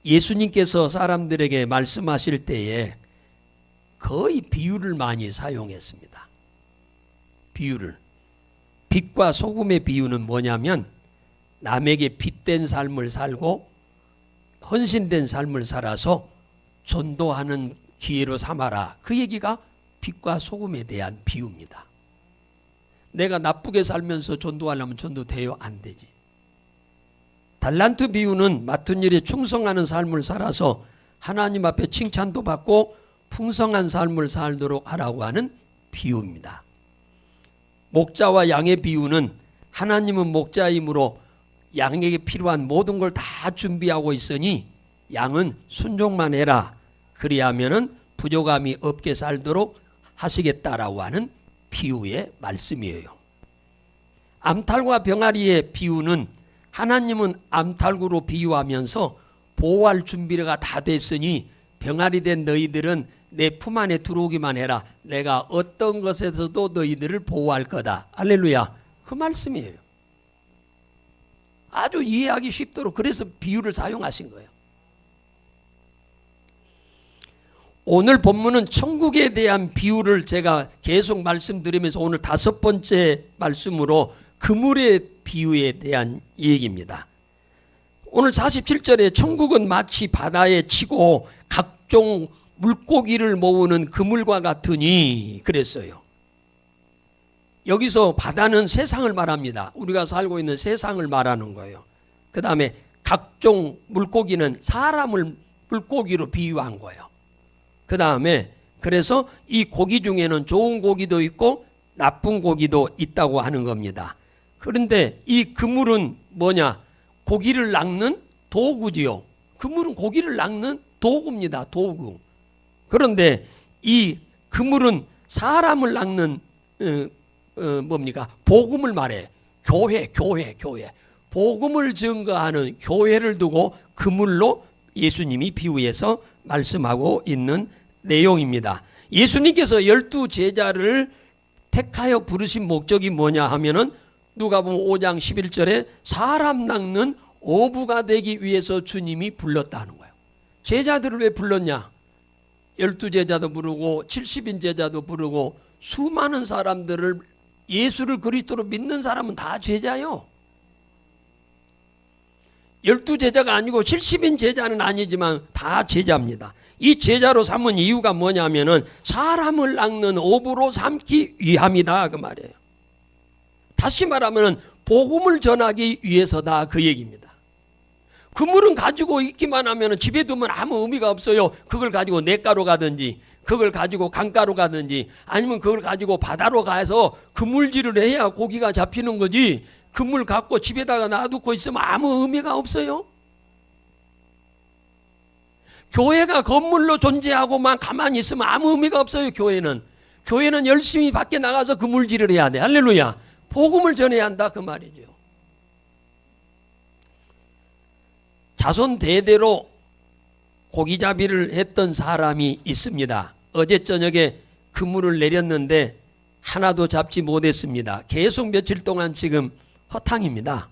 예수님께서 사람들에게 말씀하실 때에 거의 비유를 많이 사용했습니다. 비유를. 빛과 소금의 비유는 뭐냐면 남에게 빛된 삶을 살고 헌신된 삶을 살아서 전도하는 기회로 삼아라. 그 얘기가 빛과 소금에 대한 비유입니다. 내가 나쁘게 살면서 전도하려면 전도돼요? 안 되지. 달란트 비유는 맡은 일에 충성하는 삶을 살아서 하나님 앞에 칭찬도 받고 풍성한 삶을 살도록 하라고 하는 비유입니다. 목자와 양의 비유는 하나님은 목자이므로 양에게 필요한 모든 걸 다 준비하고 있으니 양은 순종만 해라. 그리하면은 부족함이 없게 살도록 하시겠다라고 하는 비유의 말씀이에요. 암탈과 병아리의 비유는 하나님은 암탈구로 비유하면서 보호할 준비가 다 됐으니 병아리 된 너희들은 내 품 안에 들어오기만 해라. 내가 어떤 것에서도 너희들을 보호할 거다. 할렐루야. 그 말씀이에요. 아주 이해하기 쉽도록 그래서 비유를 사용하신 거예요. 오늘 본문은 천국에 대한 비유를 제가 계속 말씀드리면서 오늘 5번째 말씀으로 그물의 비유에 대한 얘기입니다. 오늘 47절에 천국은 마치 바다에 치고 각종 물고기를 모으는 그물과 같으니 그랬어요. 여기서 바다는 세상을 말합니다. 우리가 살고 있는 세상을 말하는 거예요. 그 다음에 각종 물고기는 사람을 물고기로 비유한 거예요. 그 다음에 그래서 이 고기 중에는 좋은 고기도 있고 나쁜 고기도 있다고 하는 겁니다. 그런데 이 그물은 뭐냐? 고기를 낚는 도구지요. 그물은 고기를 낚는 도구입니다. 도구. 그런데 이 그물은 사람을 낚는 뭡니까? 복음을 말해. 교회. 복음을 증거하는 교회를 두고 그물로 예수님이 비유해서 말씀하고 있는 내용입니다. 예수님께서 12 제자를 택하여 부르신 목적이 뭐냐 하면은 누가복음 5장 11절에 사람 낚는 어부가 되기 위해서 주님이 불렀다는 거예요. 제자들을 왜 불렀냐? 12 제자도 부르고 70인 제자도 부르고 수많은 사람들을 예수를 그리스도로 믿는 사람은 다 제자요. 12 제자가 아니고 70인 제자는 아니지만 다 제자입니다. 이 제자로 삼은 이유가 뭐냐면은 사람을 낚는 어부로 삼기 위함이다 그 말이에요. 다시 말하면 복음을 전하기 위해서다 그 얘기입니다. 그물은 가지고 있기만 하면 집에 두면 아무 의미가 없어요. 그걸 가지고 냇가로 가든지 그걸 가지고 강가로 가든지 아니면 그걸 가지고 바다로 가서 그물질을 해야 고기가 잡히는 거지 그물 갖고 집에다가 놔두고 있으면 아무 의미가 없어요. 교회가 건물로 존재하고만 가만히 있으면 아무 의미가 없어요. 교회는 열심히 밖에 나가서 그물질을 해야 돼. 할렐루야. 복음을 전해야 한다 그 말이죠. 자손 대대로 고기잡이를 했던 사람이 있습니다. 어제 저녁에 그물을 내렸는데 하나도 잡지 못했습니다. 계속 며칠 동안 지금 허탕입니다.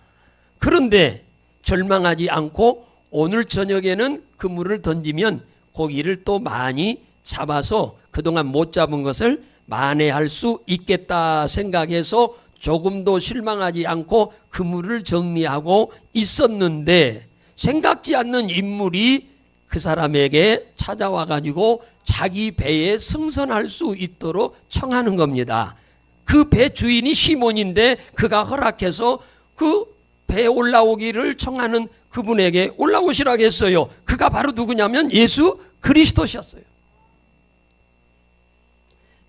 그런데 절망하지 않고 오늘 저녁에는 그물을 던지면 고기를 또 많이 잡아서 그동안 못 잡은 것을 만회할 수 있겠다 생각해서 조금도 실망하지 않고 그물을 정리하고 있었는데 생각지 않는 인물이 그 사람에게 찾아와 가지고 자기 배에 승선할 수 있도록 청하는 겁니다. 그 배 주인이 시몬인데 그가 허락해서 그 배에 올라오기를 청하는 그분에게 올라오시라고 했어요. 그가 바로 누구냐면 예수 그리스도셨어요.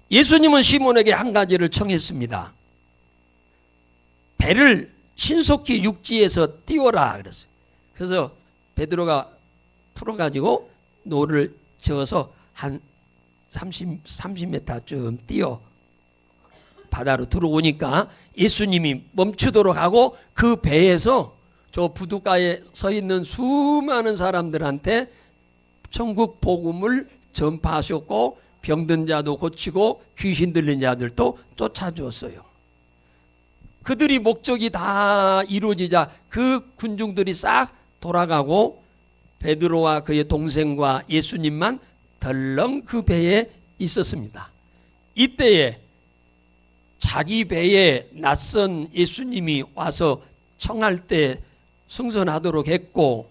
예수님은 시몬에게 한 가지를 청했습니다. 배를 신속히 육지에서 띄워라 그랬어요. 그래서 베드로가 풀어가지고 노를 저어서 한 30m쯤 뛰어 바다로 들어오니까 예수님이 멈추도록 하고 그 배에서 저 부둣가에 서 있는 수많은 사람들한테 천국 복음을 전파하셨고 병든 자도 고치고 귀신 들린 자들도 쫓아주었어요. 그들이 목적이 다 이루어지자 그 군중들이 싹 돌아가고 베드로와 그의 동생과 예수님만 덜렁 그 배에 있었습니다. 이때에 자기 배에 낯선 예수님이 와서 청할 때 승선하도록 했고,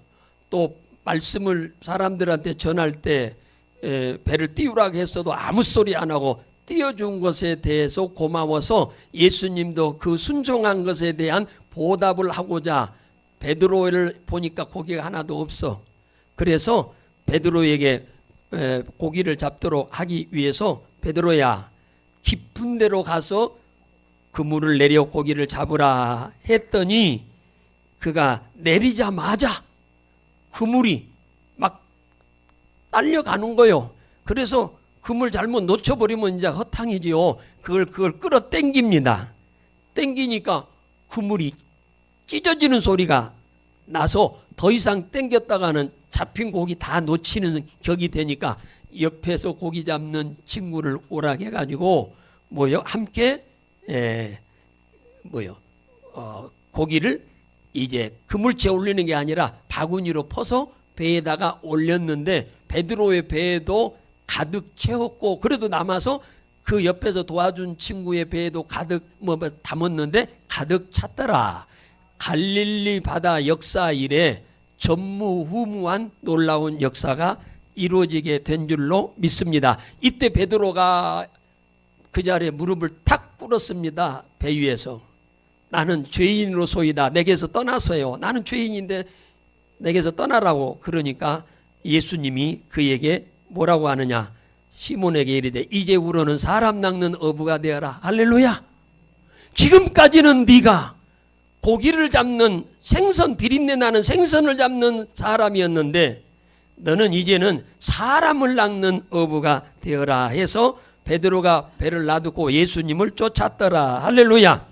또 말씀을 사람들한테 전할 때 배를 띄우라고 했어도 아무 소리 안 하고 띄워준 것에 대해서 고마워서 예수님도 그 순종한 것에 대한 보답을 하고자, 베드로를 보니까 고기가 하나도 없어. 그래서 베드로에게 고기를 잡도록 하기 위해서, 베드로야 깊은 데로 가서 그물을 내려 고기를 잡으라 했더니, 그가 내리자마자 그물이 막 딸려가는 거요. 그래서 그물 잘못 놓쳐버리면 이제 허탕이지요. 그걸 끌어 당깁니다. 당기니까 그물이 찢어지는 소리가 나서 더 이상 당겼다가는 잡힌 고기 다 놓치는 격이 되니까 옆에서 고기 잡는 친구를 오라게 해가지고 함께 고기를 이제 그물채에 올리는 게 아니라 바구니로 퍼서 배에다가 올렸는데, 베드로의 배에도 가득 채웠고, 그래도 남아서 그 옆에서 도와준 친구의 배에도 가득 담았는데 가득 찼더라. 갈릴리 바다 역사 이래 전무후무한 놀라운 역사가 이루어지게 된 줄로 믿습니다. 이때 베드로가 그 자리에 무릎을 탁 꿇었습니다. 배 위에서. 나는 죄인으로소이다. 내게서 떠나서요. 나는 죄인인데 내게서 떠나라고. 그러니까 예수님이 그에게 뭐라고 하느냐, 시몬에게 이르되 이제후로는 사람 낚는 어부가 되어라. 할렐루야. 지금까지는 네가 고기를 잡는 생선, 비린내 나는 생선을 잡는 사람이었는데 너는 이제는 사람을 낚는 어부가 되어라 해서 베드로가 배를 놔두고 예수님을 쫓았더라. 할렐루야.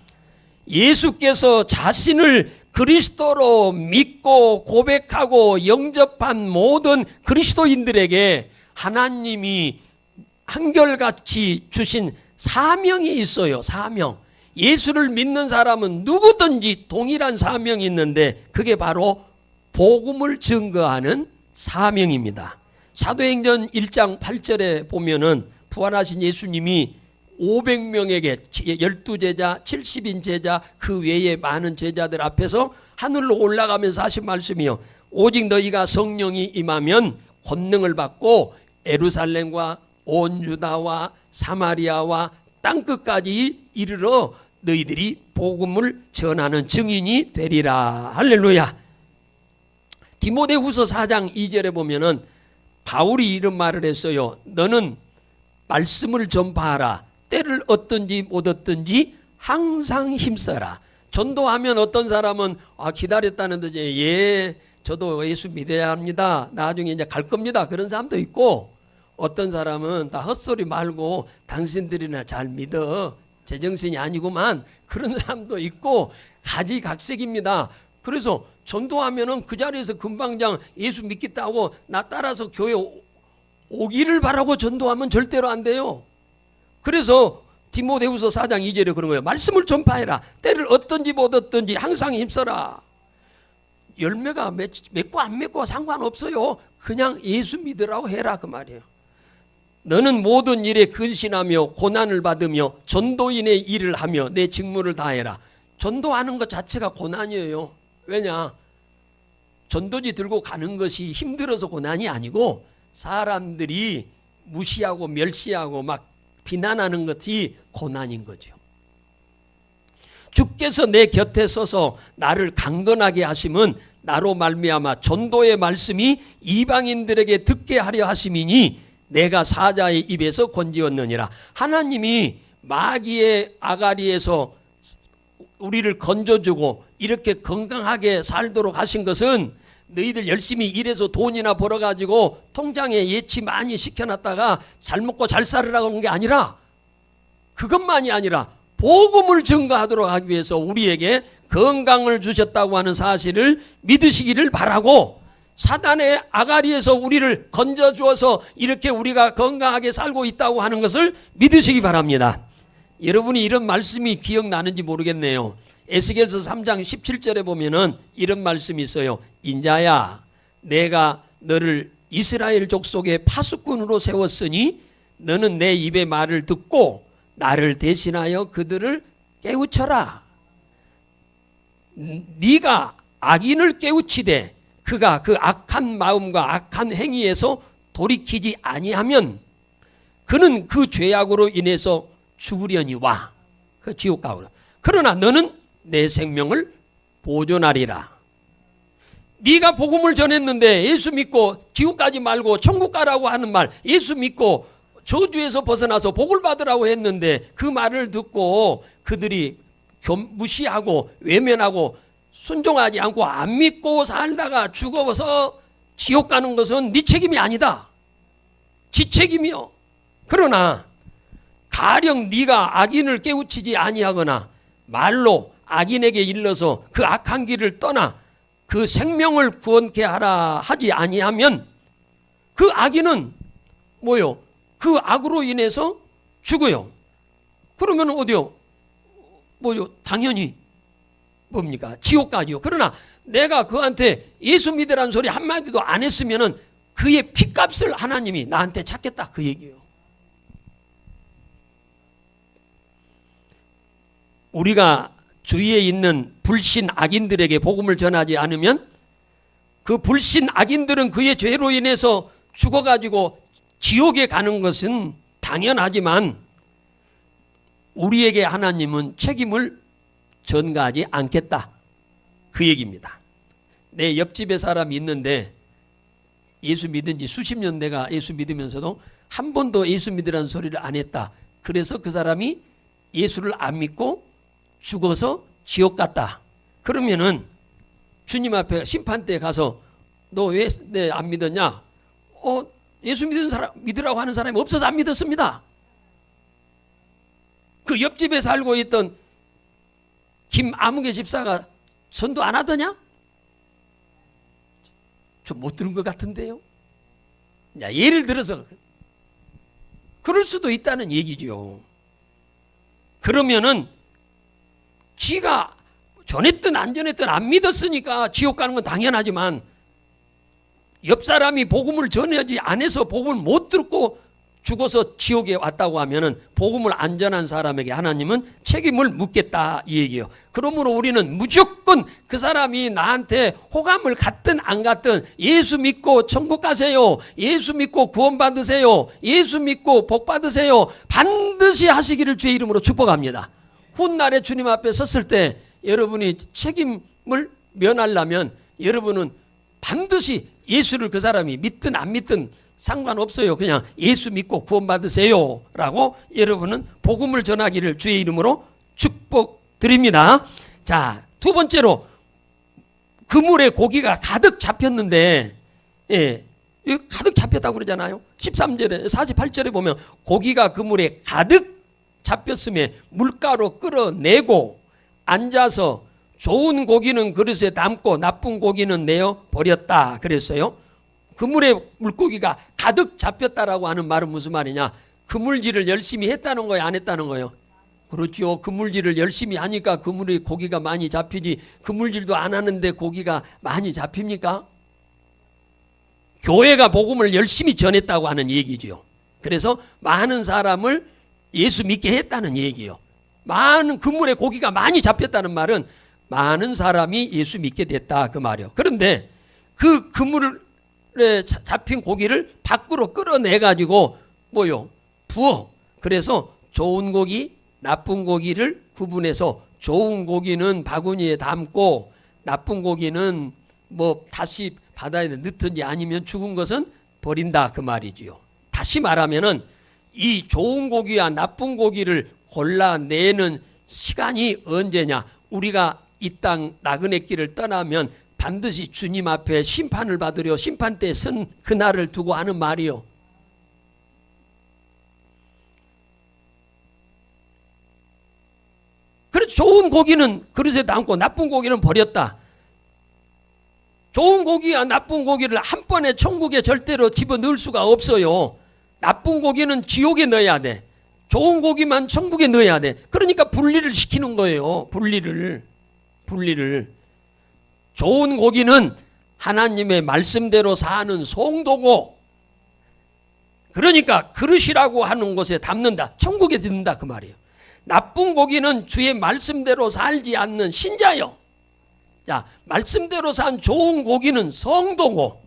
예수께서 자신을 그리스도로 믿고 고백하고 영접한 모든 그리스도인들에게 하나님이 한결같이 주신 사명이 있어요. 사명. 예수를 믿는 사람은 누구든지 동일한 사명이 있는데 그게 바로 복음을 증거하는 사명입니다. 사도행전 1장 8절에 보면은 부활하신 예수님이 500명에게 12제자, 70인 제자, 그 외에 많은 제자들 앞에서 하늘로 올라가면서 하신 말씀이요. 오직 너희가 성령이 임하면 권능을 받고 예루살렘과 온 유다와 사마리아와 땅끝까지 이르러 너희들이 복음을 전하는 증인이 되리라. 할렐루야. 디모데후서 4장 2절에 보면은 바울이 이런 말을 했어요. 너는 말씀을 전파하라. 때를 얻든지 못 얻든지 항상 힘써라. 전도하면 어떤 사람은 기다렸다는 듯이 저도 예수 믿어야 합니다. 나중에 이제 갈 겁니다. 그런 사람도 있고, 어떤 사람은 다 헛소리 말고 당신들이나 잘 믿어. 제정신이 아니구만. 그런 사람도 있고 가지각색입니다. 그래서 전도하면은 그 자리에서 금방장 예수 믿겠다고 나 따라서 교회 오기를 바라고 전도하면 절대로 안 돼요. 그래서 디모데후서 4장 2절에 그런 거예요. 말씀을 전파해라. 때를 얻든지 못 얻든지 항상 힘써라. 열매가 맺고 안 맺고 상관없어요. 그냥 예수 믿으라고 해라 그 말이에요. 너는 모든 일에 근신하며 고난을 받으며 전도인의 일을 하며 내 직무를 다해라. 전도하는 것 자체가 고난이에요. 왜냐? 전도지 들고 가는 것이 힘들어서 고난이 아니고 사람들이 무시하고 멸시하고 막 비난하는 것이 고난인 거죠. 주께서 내 곁에 서서 나를 강건하게 하심은 나로 말미암아 전도의 말씀이 이방인들에게 듣게 하려 하심이니 내가 사자의 입에서 건지었느니라. 하나님이 마귀의 아가리에서 우리를 건져주고 이렇게 건강하게 살도록 하신 것은 너희들 열심히 일해서 돈이나 벌어가지고 통장에 예치 많이 시켜놨다가 잘 먹고 잘 살으라고 하는 게 아니라, 그것만이 아니라 복음을 증거하도록 하기 위해서 우리에게 건강을 주셨다고 하는 사실을 믿으시기를 바라고, 사단의 아가리에서 우리를 건져주어서 이렇게 우리가 건강하게 살고 있다고 하는 것을 믿으시기 바랍니다. 여러분이 이런 말씀이 기억나는지 모르겠네요. 에스겔서 3장 17절에 보면은 이런 말씀이 있어요. 인자야, 내가 너를 이스라엘 족속의 파수꾼으로 세웠으니 너는 내 입의 말을 듣고 나를 대신하여 그들을 깨우쳐라. 네가 악인을 깨우치되 그가 그 악한 마음과 악한 행위에서 돌이키지 아니하면 그는 그 죄악으로 인해서 죽으려니와 그 지옥 가오라. 그러나 너는 내 생명을 보존하리라. 네가 복음을 전했는데 예수 믿고 지옥 가지 말고 천국 가라고 하는 말, 예수 믿고 저주에서 벗어나서 복을 받으라고 했는데 그 말을 듣고 그들이 무시하고 외면하고 순종하지 않고 안 믿고 살다가 죽어서 지옥 가는 것은 네 책임이 아니다. 지 책임이요. 그러나 가령 네가 악인을 깨우치지 아니하거나 말로 악인에게 일러서 그 악한 길을 떠나 그 생명을 구원케 하라 하지 아니하면 그 악인은 뭐요? 그 악으로 인해서 죽어요. 그러면 어디요? 뭐요? 당연히 뭡니까? 지옥 가지요. 그러나 내가 그한테 예수 믿으라는 소리 한마디도 안 했으면은 그의 피값을 하나님이 나한테 찾겠다 그 얘기예요. 우리가 주위에 있는 불신 악인들에게 복음을 전하지 않으면 그 불신 악인들은 그의 죄로 인해서 죽어가지고 지옥에 가는 것은 당연하지만 우리에게 하나님은 책임을 전가하지 않겠다 그 얘기입니다. 내 옆집에 사람이 있는데 예수 믿은 지 수십 년 내가 예수 믿으면서도 한 번도 예수 믿으라는 소리를 안 했다. 그래서 그 사람이 예수를 안 믿고 죽어서 지옥 갔다. 그러면은 주님 앞에 심판대에 가서 너 왜 내 안 믿었냐? 예수 믿은 사람 믿으라고 하는 사람이 없어서 안 믿었습니다. 그 옆집에 살고 있던 김아무개 집사가 전도 안 하더냐? 좀 못 들은 것 같은데요. 예를 들어서 그럴 수도 있다는 얘기죠. 그러면은 지가 전했든 안 전했든 안 믿었으니까 지옥 가는 건 당연하지만 옆 사람이 복음을 전하지 않아서 복음을 못 듣고 죽어서 지옥에 왔다고 하면은 복음을 안 전한 사람에게 하나님은 책임을 묻겠다 이 얘기예요. 그러므로 우리는 무조건 그 사람이 나한테 호감을 갖든 안 갖든 예수 믿고 천국 가세요. 예수 믿고 구원 받으세요. 예수 믿고 복 받으세요. 반드시 하시기를 주의 이름으로 축복합니다. 훗날에 주님 앞에 섰을 때 여러분이 책임을 면하려면 여러분은 반드시 예수를 그 사람이 믿든 안 믿든 상관없어요. 그냥 예수 믿고 구원 받으세요 라고 여러분은 복음을 전하기를 주의 이름으로 축복드립니다. 자, 두 번째로 그물에 고기가 가득 잡혔는데 가득 잡혔다고 그러잖아요. 13절에 48절에 보면 고기가 그물에 가득 잡혔음에 물가로 끌어내고 앉아서 좋은 고기는 그릇에 담고 나쁜 고기는 내어 버렸다 그랬어요. 그물에 물고기가 가득 잡혔다라고 하는 말은 무슨 말이냐? 그물질을 열심히 했다는 거예요, 안 했다는 거예요? 그렇죠. 그물질을 열심히 하니까 그물에 고기가 많이 잡히지 그물질도 안 하는데 고기가 많이 잡힙니까? 교회가 복음을 열심히 전했다고 하는 얘기죠. 그래서 많은 사람을 예수 믿게 했다는 얘기예요. 많은 그물에 고기가 많이 잡혔다는 말은 많은 사람이 예수 믿게 됐다 그 말이에요. 그런데 그 그물에 잡힌 고기를 밖으로 끌어내 가지고 뭐요? 부어. 그래서 좋은 고기, 나쁜 고기를 구분해서 좋은 고기는 바구니에 담고 나쁜 고기는 뭐 다시 바다에 넣든지 아니면 죽은 것은 버린다 그 말이지요. 다시 말하면은 이 좋은 고기와 나쁜 고기를 골라내는 시간이 언제냐? 우리가 이 땅 나그네 길을 떠나면 반드시 주님 앞에 심판을 받으려 심판대에 선 그날을 두고 하는 말이요. 그래서 좋은 고기는 그릇에 담고 나쁜 고기는 버렸다. 좋은 고기와 나쁜 고기를 한 번에 천국에 절대로 집어넣을 수가 없어요. 나쁜 고기는 지옥에 넣어야 돼. 좋은 고기만 천국에 넣어야 돼. 그러니까 분리를 시키는 거예요. 분리를. 좋은 고기는 하나님의 말씀대로 사는 성도고, 그러니까 그릇이라고 하는 곳에 담는다, 천국에 든다 그 말이에요. 나쁜 고기는 주의 말씀대로 살지 않는 신자요. 자, 말씀대로 산 좋은 고기는 성도고,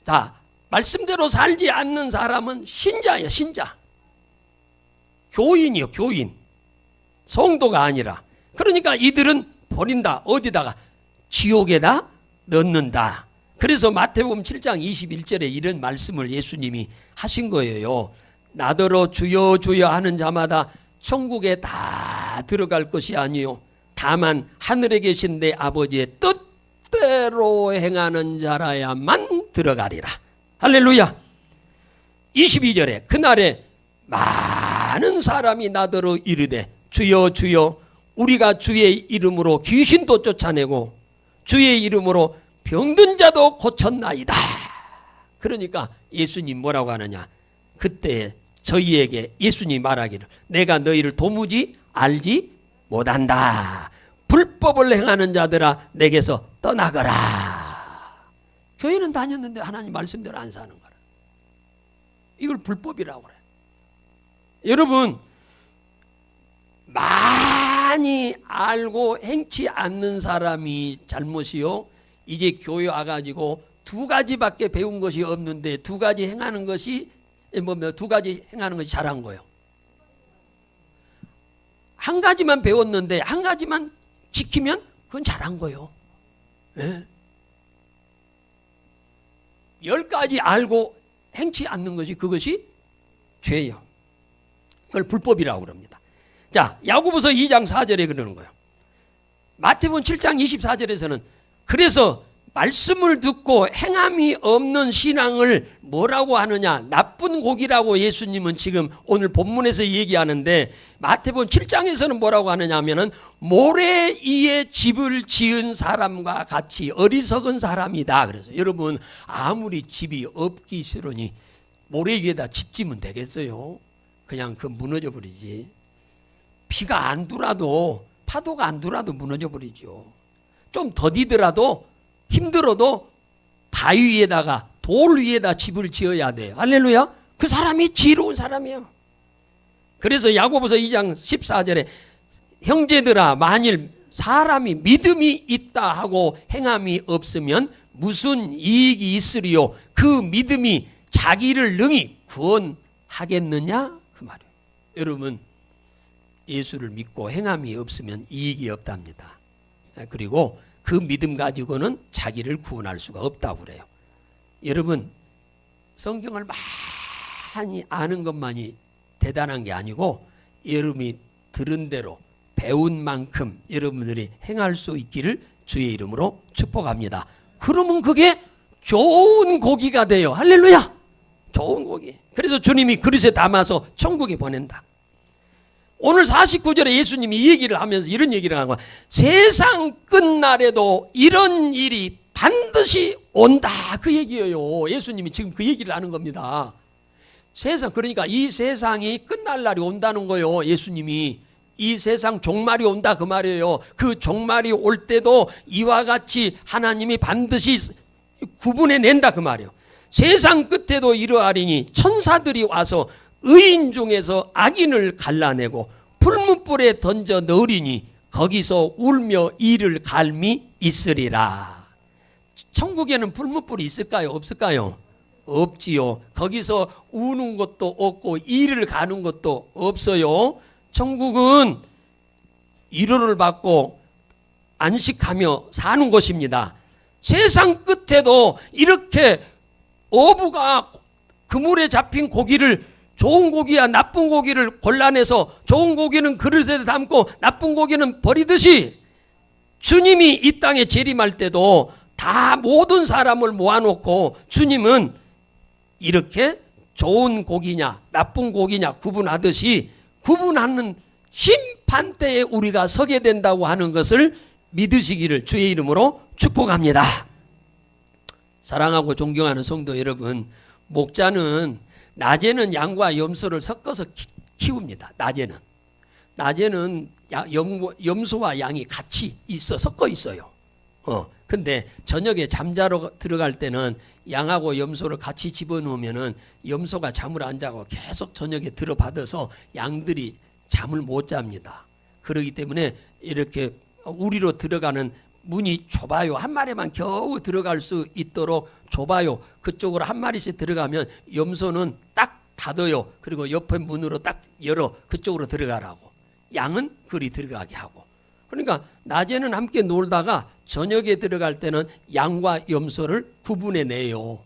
자, 말씀대로 살지 않는 사람은 신자예요. 신자, 교인이요. 교인, 성도가 아니라. 그러니까 이들은 버린다. 어디다가? 지옥에다 넣는다. 그래서 마태복음 7장 21절에 이런 말씀을 예수님이 하신 거예요. 나더러 주여 주여 하는 자마다 천국에 다 들어갈 것이 아니요 다만 하늘에 계신 내 아버지의 뜻대로 행하는 자라야만 들어가리라. 할렐루야. 22절에 그날에 많은 사람이 나더러 이르되 주여 주여 우리가 주의 이름으로 귀신도 쫓아내고 주의 이름으로 병든 자도 고쳤나이다. 그러니까 예수님 뭐라고 하느냐, 그때 저희에게 예수님 말하기를 내가 너희를 도무지 알지 못한다. 불법을 행하는 자들아 내게서 떠나거라. 교회는 다녔는데 하나님 말씀대로 안 사는 거라. 이걸 불법이라고 그래. 여러분, 많이 알고 행치 않는 사람이 잘못이요, 이제 교회 와가지고 두 가지밖에 배운 것이 없는데 두 가지 행하는 것이 두 가지 행하는 것이 잘한 거예요. 한 가지만 배웠는데 한 가지만 지키면 그건 잘한 거예요. 네? 10가지 알고 행치 않는 것이 그것이 죄예요. 그걸 불법이라고 그럽니다. 자, 야고보서 2장 4절에 그러는 거예요. 마태복음 7장 24절에서는 그래서 말씀을 듣고 행함이 없는 신앙을 뭐라고 하느냐, 나쁜 고기라고 예수님은 지금 오늘 본문에서 얘기하는데, 마태복음 7장에서는 뭐라고 하느냐 하면은 모래 위에 집을 지은 사람과 같이 어리석은 사람이다. 그래서 여러분, 아무리 집이 없기 싫으니 모래 위에다 집 지면 되겠어요? 그냥 그 무너져 버리지. 비가 안 두라도, 파도가 안 두라도 무너져 버리죠. 좀 더디더라도, 힘들어도 바위 위에다가, 돌 위에다 집을 지어야 돼요. 할렐루야. 그 사람이 지혜로운 사람이에요. 그래서 야고보서 2장 14절에 형제들아 만일 사람이 믿음이 있다 하고 행함이 없으면 무슨 이익이 있으리요? 그 믿음이 자기를 능히 구원하겠느냐? 그 말이에요. 여러분, 예수를 믿고 행함이 없으면 이익이 없답니다. 그리고 그 믿음 가지고는 자기를 구원할 수가 없다고 그래요. 여러분, 성경을 많이 아는 것만이 대단한 게 아니고 여러분이 들은 대로 배운 만큼 여러분들이 행할 수 있기를 주의 이름으로 축복합니다. 그러면 그게 좋은 고기가 돼요. 할렐루야. 좋은 고기. 그래서 주님이 그릇에 담아서 천국에 보낸다. 오늘 49절에 예수님이 이 얘기를 하면서 이런 얘기를 하는 거야. 세상 끝날에도 이런 일이 반드시 온다. 그 얘기예요. 예수님이 지금 그 얘기를 하는 겁니다. 세상, 그러니까 이 세상이 끝날 날이 온다는 거예요. 예수님이 이 세상 종말이 온다 그 말이에요. 그 종말이 올 때도 이와 같이 하나님이 반드시 구분해 낸다 그 말이에요. 세상 끝에도 이러하리니 천사들이 와서 의인 중에서 악인을 갈라내고 풀무불에 던져 넣으리니 거기서 울며 이를 갈미 있으리라. 천국에는 풀무불이 있을까요? 없을까요? 없지요. 거기서 우는 것도 없고 이를 가는 것도 없어요. 천국은 위로를 받고 안식하며 사는 곳입니다. 세상 끝에도 이렇게 어부가 그물에 잡힌 고기를, 좋은 고기야 나쁜 고기를 골라내서 좋은 고기는 그릇에 담고 나쁜 고기는 버리듯이 주님이 이 땅에 재림할 때도 다 모든 사람을 모아놓고 주님은 이렇게 좋은 고기냐 나쁜 고기냐 구분하듯이 구분하는 심판대에 우리가 서게 된다고 하는 것을 믿으시기를 주의 이름으로 축복합니다. 사랑하고 존경하는 성도 여러분, 목자는 낮에는 양과 염소를 섞어서 키웁니다. 낮에는 염소와 양이 같이 섞어 있어요. 근데 저녁에 잠자러 들어갈 때는 양하고 염소를 같이 집어넣으면은 염소가 잠을 안 자고 계속 저녁에 들어받아서 양들이 잠을 못 잡니다. 그렇기 때문에 이렇게 우리로 들어가는 문이 좁아요. 한 마리만 겨우 들어갈 수 있도록 좁아요. 그쪽으로 한 마리씩 들어가면 염소는 딱 닫아요. 그리고 옆에 문으로 딱 열어 그쪽으로 들어가라고. 양은 그리 들어가게 하고. 그러니까 낮에는 함께 놀다가 저녁에 들어갈 때는 양과 염소를 구분해 내요.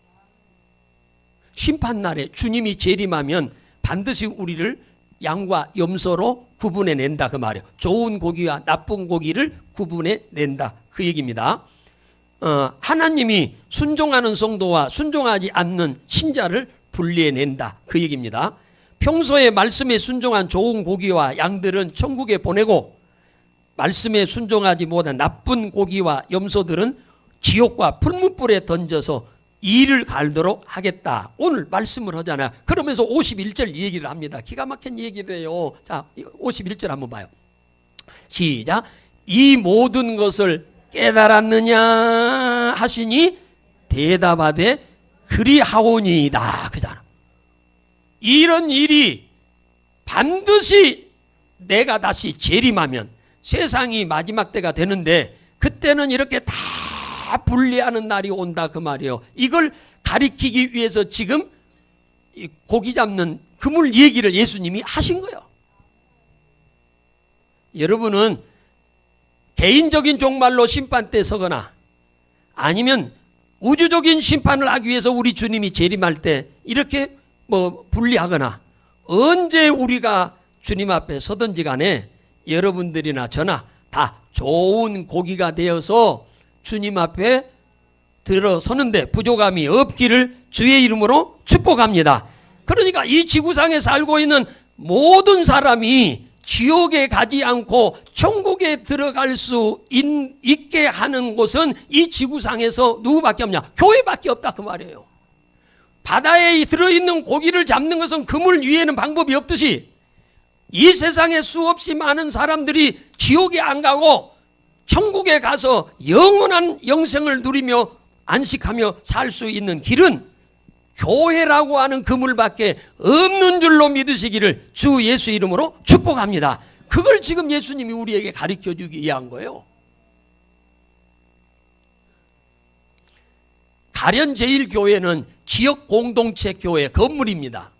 심판날에 주님이 재림하면 반드시 우리를 양과 염소로 구분해 낸다 그 말이에요. 좋은 고기와 나쁜 고기를 구분해 낸다 그 얘기입니다. 하나님이 순종하는 성도와 순종하지 않는 신자를 분리해 낸다 그 얘기입니다. 평소에 말씀에 순종한 좋은 고기와 양들은 천국에 보내고 말씀에 순종하지 못한 나쁜 고기와 염소들은 지옥과 풀무불에 던져서 이를 갈도록 하겠다. 오늘 말씀을 하잖아요. 그러면서 51절 얘기를 합니다. 기가 막힌 얘기를 해요. 자, 51절 한번 봐요. 시작. 이 모든 것을 깨달았느냐 하시니 대답하되 그리하오니이다. 그잖아. 이런 일이 반드시 내가 다시 재림하면 세상이 마지막 때가 되는데 그때는 이렇게 다 분리하는 날이 온다 그 말이에요. 이걸 가리키기 위해서 지금 고기 잡는 그물 얘기를 예수님이 하신 거예요. 여러분은 개인적인 종말로 심판 때 서거나 아니면 우주적인 심판을 하기 위해서 우리 주님이 재림할 때 이렇게 분리하거나 언제 우리가 주님 앞에 서든지 간에 여러분들이나 저나 다 좋은 고기가 되어서 주님 앞에 들어서는데 부족함이 없기를 주의 이름으로 축복합니다. 그러니까 이 지구상에 살고 있는 모든 사람이 지옥에 가지 않고 천국에 들어갈 수 있게 하는 곳은 이 지구상에서 누구밖에 없냐? 교회밖에 없다 그 말이에요. 바다에 들어있는 고기를 잡는 것은 그물 위에는 방법이 없듯이 이 세상에 수없이 많은 사람들이 지옥에 안 가고 천국에 가서 영원한 영생을 누리며 안식하며 살 수 있는 길은 교회라고 하는 그물밖에 없는 줄로 믿으시기를 주 예수 이름으로 축복합니다. 그걸 지금 예수님이 우리에게 가르쳐주기 위한 거예요. 가련제일교회는 지역 공동체 교회 건물입니다.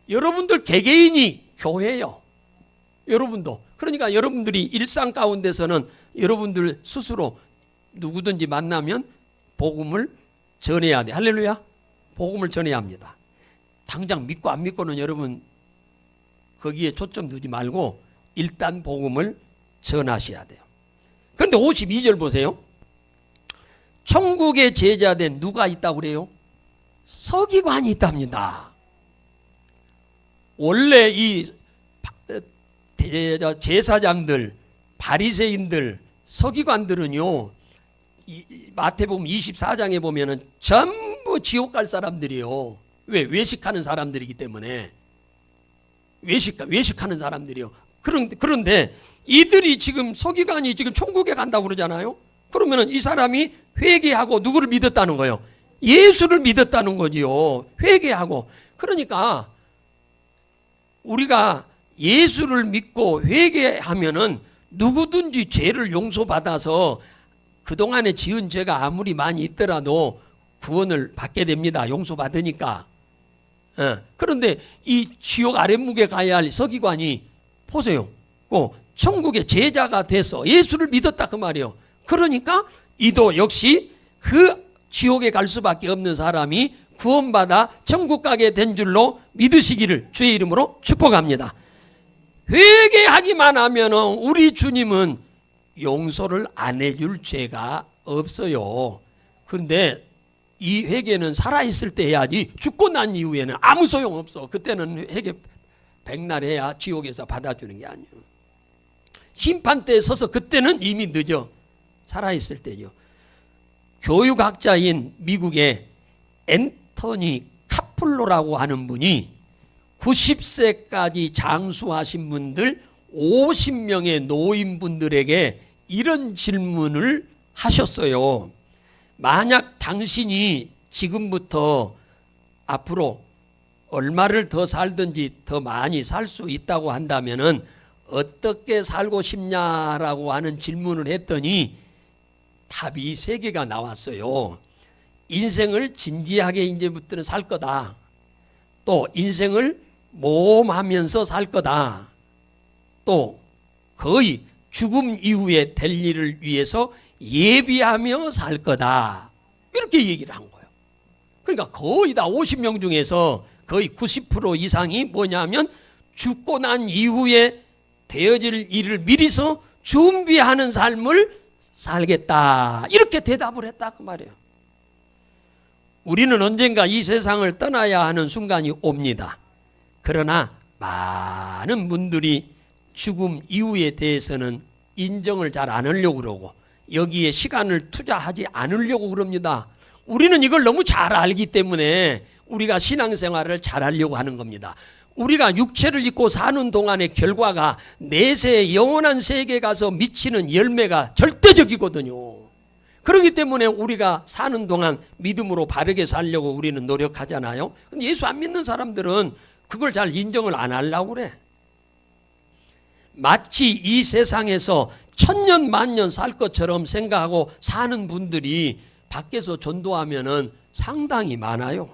여러분들 개개인이 교회예요. 여러분도. 그러니까 여러분들이 일상 가운데서는 여러분들 스스로 누구든지 만나면 복음을 전해야 돼. 할렐루야. 복음을 전해야 합니다. 당장 믿고 안 믿고는 여러분 거기에 초점 두지 말고 일단 복음을 전하셔야 돼요. 그런데 52절 보세요. 천국의 제자된 누가 있다고 그래요? 서기관이 있답니다. 원래 이 제사장들, 바리새인들, 서기관들은요, 마태복음 24장에 보면은 전부 지옥 갈 사람들이요. 왜? 외식하는 사람들이기 때문에. 외식하는 사람들이요. 그런데 이들이 지금 서기관이 지금 천국에 간다고 그러잖아요. 그러면은 이 사람이 회개하고 누구를 믿었다는 거예요? 예수를 믿었다는 거지요. 회개하고. 그러니까 우리가 예수를 믿고 회개하면은 누구든지 죄를 용서받아서 그동안에 지은 죄가 아무리 많이 있더라도 구원을 받게 됩니다. 용서받으니까. 그런데 이 지옥 아랫목에 가야 할 서기관이 보세요. 천국의 제자가 돼서 예수를 믿었다 그 말이에요. 그러니까 이도 역시 그 지옥에 갈 수밖에 없는 사람이 구원받아 천국 가게 된 줄로 믿으시기를 주의 이름으로 축복합니다. 회개하기만 하면 우리 주님은 용서를 안 해줄 죄가 없어요. 그런데 이 회개는 살아있을 때 해야지 죽고 난 이후에는 아무 소용없어. 그때는 회개 백날 해야 지옥에서 받아주는 게 아니에요. 심판 때에 서서 그때는 이미 늦어. 살아있을 때죠. 교육학자인 미국의 앤토니 카플로라고 하는 분이 90세까지 장수하신 분들 50명의 노인분들에게 이런 질문을 하셨어요. 만약 당신이 지금부터 앞으로 얼마를 더 살든지 더 많이 살 수 있다고 한다면은 어떻게 살고 싶냐라고 하는 질문을 했더니 답이 3개가 나왔어요. 인생을 진지하게 이제부터는 살 거다. 또 인생을 모험하면서 살 거다. 또 거의 죽음 이후에 될 일을 위해서 예비하며 살 거다. 이렇게 얘기를 한 거예요. 그러니까 거의 다 50명 중에서 거의 90% 이상이 뭐냐면 죽고 난 이후에 되어질 일을 미리서 준비하는 삶을 살겠다. 이렇게 대답을 했다 그 말이에요. 우리는 언젠가 이 세상을 떠나야 하는 순간이 옵니다. 그러나 많은 분들이 죽음 이후에 대해서는 인정을 잘 안 하려고 그러고 여기에 시간을 투자하지 않으려고 그럽니다. 우리는 이걸 너무 잘 알기 때문에 우리가 신앙생활을 잘 하려고 하는 겁니다. 우리가 육체를 입고 사는 동안의 결과가 내세의 영원한 세계에 가서 미치는 열매가 절대적이거든요. 그렇기 때문에 우리가 사는 동안 믿음으로 바르게 살려고 우리는 노력하잖아요. 근데 예수 안 믿는 사람들은 그걸 잘 인정을 안 하려고 그래. 마치 이 세상에서 천년 만년 살 것처럼 생각하고 사는 분들이 밖에서 전도하면은 상당히 많아요.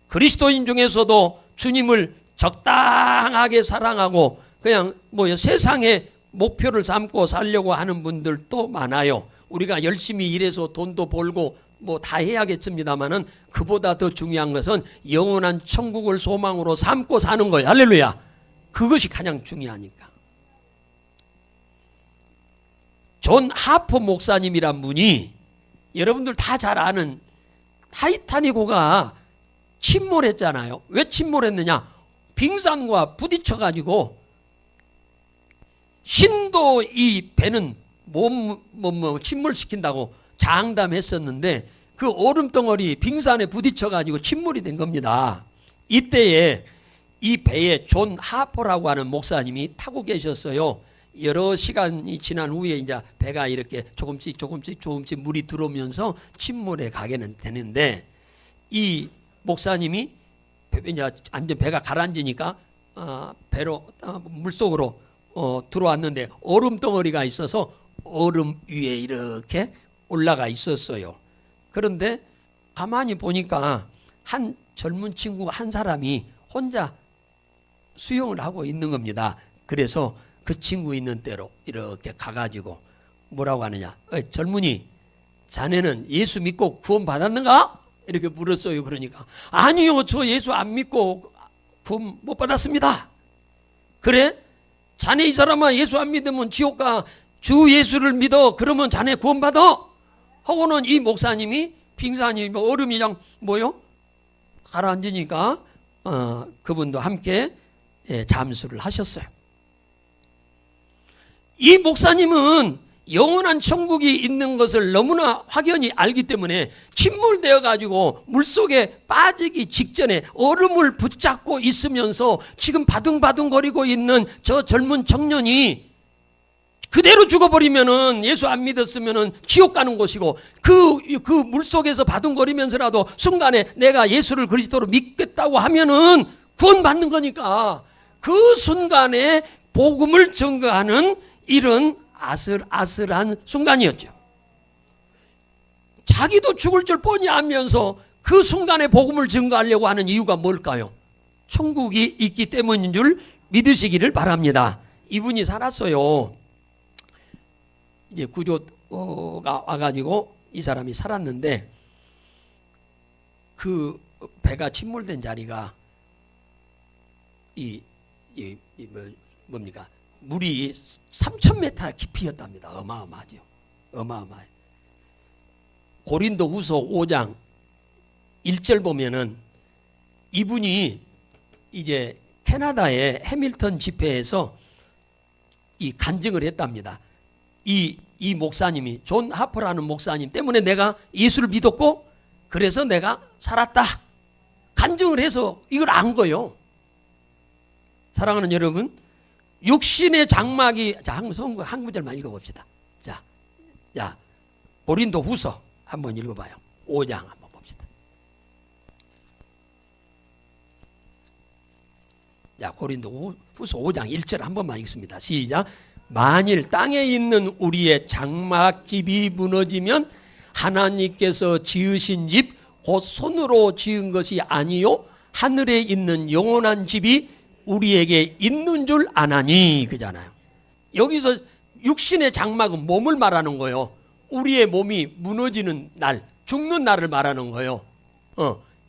그리스도인 중에서도 주님을 적당하게 사랑하고 그냥 세상의 목표를 삼고 살려고 하는 분들도 많아요. 우리가 열심히 일해서 돈도 벌고 다 해야겠습니다만은 그보다 더 중요한 것은 영원한 천국을 소망으로 삼고 사는 거예요. 할렐루야. 그것이 가장 중요하니까. 존 하퍼 목사님이란 분이 여러분들 다 잘 아는 타이타닉호가 침몰했잖아요. 왜 침몰했느냐? 빙산과 부딪혀가지고 신도 이 배는 침몰시킨다고 장담했었는데 그 얼음덩어리 빙산에 부딪혀가지고 침몰이 된 겁니다. 이때에 이 배에 존 하퍼라고 하는 목사님이 타고 계셨어요. 여러 시간이 지난 후에 이제 배가 이렇게 조금씩 물이 들어오면서 침몰에 가게는 되는데 이 목사님이 이제 완전 배가 가라앉으니까 배로 물속으로 들어왔는데 얼음 덩어리가 있어서 얼음 위에 이렇게 올라가 있었어요. 그런데 가만히 보니까 한 젊은 친구 한 사람이 혼자 수영을 하고 있는 겁니다. 그래서 그 친구 있는 데로 이렇게 가가지고 뭐라고 하느냐? 젊은이, 자네는 예수 믿고 구원 받았는가? 이렇게 물었어요. 그러니까 아니요, 저 예수 안 믿고 구원 못 받았습니다. 그래? 자네 이 사람아 예수 안 믿으면 지옥 가. 주 예수를 믿어. 그러면 자네 구원 받아. 하고는 이 목사님이 빙산이 얼음이 그냥 가라앉으니까 그분도 함께 잠수를 하셨어요. 이 목사님은 영원한 천국이 있는 것을 너무나 확연히 알기 때문에 침몰되어 가지고 물속에 빠지기 직전에 얼음을 붙잡고 있으면서 지금 바둥바둥거리고 있는 저 젊은 청년이 그대로 죽어버리면은 예수 안 믿었으면은 지옥 가는 곳이고 그 물속에서 바둥거리면서라도 순간에 내가 예수를 그리스도로 믿겠다고 하면은 구원받는 거니까 그 순간에 복음을 전가하는 이런 아슬아슬한 순간이었죠. 자기도 죽을 줄 뻔히 알면서 그 순간에 복음을 전가하려고 하는 이유가 뭘까요? 천국이 있기 때문인 줄 믿으시기를 바랍니다. 이분이 살았어요. 이제 구조가 와가지고 이 사람이 살았는데 그 배가 침몰된 자리가 뭡니까? 물이 3,000m 깊이였답니다. 어마어마하죠. 어마어마해. 고린도후서 5장 1절 보면은 이분이 이제 캐나다의 해밀턴 집회에서 이 간증을 했답니다. 이 목사님이 존 하퍼라는 목사님 때문에 내가 예수를 믿었고 그래서 내가 살았다. 간증을 해서 이걸 안 거요. 사랑하는 여러분, 육신의 장막이 한 구절만 읽어봅시다. 자, 고린도 후서 한번 읽어봐요. 5장 한번 봅시다. 자, 고린도 후서 5장 1절 한 번만 읽습니다. 시작. 만일 땅에 있는 우리의 장막집이 무너지면 하나님께서 지으신 집 곧 손으로 지은 것이 아니요 하늘에 있는 영원한 집이 우리에게 있는 줄 아나니, 그잖아요. 여기서 육신의 장막은 몸을 말하는 거예요. 우리의 몸이 무너지는 날, 죽는 날을 말하는 거예요.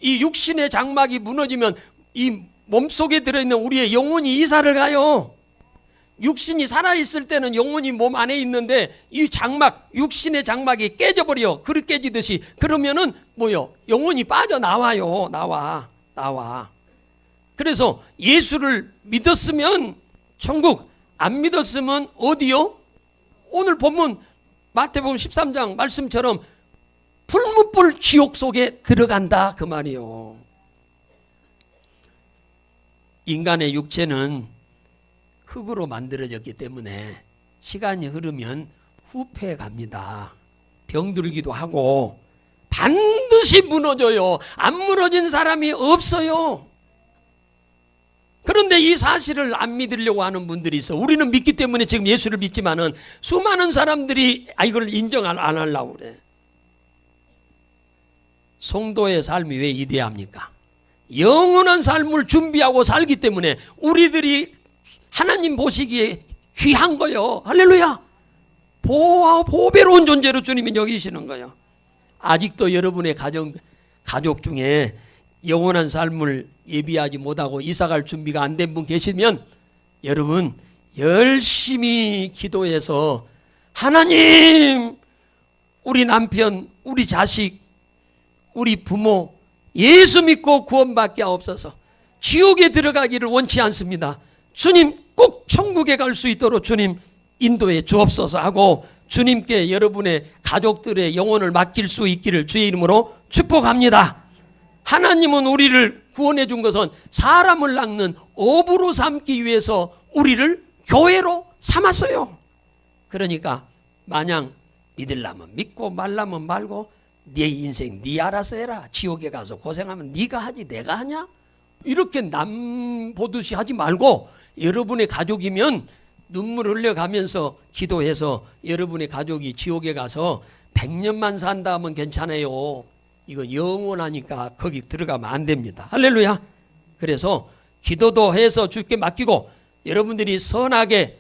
이 육신의 장막이 무너지면 이 몸속에 들어있는 우리의 영혼이 이사를 가요. 육신이 살아있을 때는 영혼이 몸 안에 있는데 이 장막, 육신의 장막이 깨져버려. 그릇 깨지듯이. 그러면은 뭐요? 영혼이 빠져나와요. 나와. 그래서 예수를 믿었으면 천국, 안 믿었으면 어디요? 오늘 본문 마태복음 13장 말씀처럼 불문불 지옥 속에 들어간다 그 말이요. 인간의 육체는 흙으로 만들어졌기 때문에 시간이 흐르면 후패해 갑니다. 병들기도 하고 반드시 무너져요. 안 무너진 사람이 없어요. 그런데 이 사실을 안 믿으려고 하는 분들이 있어. 우리는 믿기 때문에 지금 예수를 믿지만은 수많은 사람들이 이걸 인정 안 하려고 그래. 성도의 삶이 왜 이대합니까? 영원한 삶을 준비하고 살기 때문에 우리들이 하나님 보시기에 귀한 거요. 할렐루야. 보배로운 존재로 주님이 여기시는 거예요. 아직도 여러분의 가족 중에 영원한 삶을 예비하지 못하고 이사갈 준비가 안 된 분 계시면 여러분 열심히 기도해서 하나님, 우리 남편, 우리 자식, 우리 부모 예수 믿고 구원받게 하옵소서. 지옥에 들어가기를 원치 않습니다. 주님 꼭 천국에 갈 수 있도록 주님 인도해 주옵소서 하고 주님께 여러분의 가족들의 영혼을 맡길 수 있기를 주의 이름으로 축복합니다. 하나님은 우리를 구원해 준 것은 사람을 낚는 어부로 삼기 위해서 우리를 교회로 삼았어요. 그러니까 마냥 믿으려면 믿고 말라면 말고 네 인생 네 알아서 해라. 지옥에 가서 고생하면 네가 하지 내가 하냐? 이렇게 남 보듯이 하지 말고 여러분의 가족이면 눈물 흘려가면서 기도해서 여러분의 가족이 지옥에 가서 100년만 산다 하면 괜찮아요. 이건 영원하니까 거기 들어가면 안 됩니다. 할렐루야. 그래서 기도도 해서 주께 맡기고 여러분들이 선하게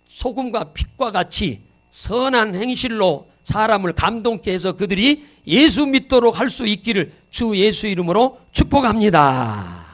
소금과 빛과 같이 선한 행실로 사람을 감동케 해서 그들이 예수 믿도록 할 수 있기를 주 예수 이름으로 축복합니다.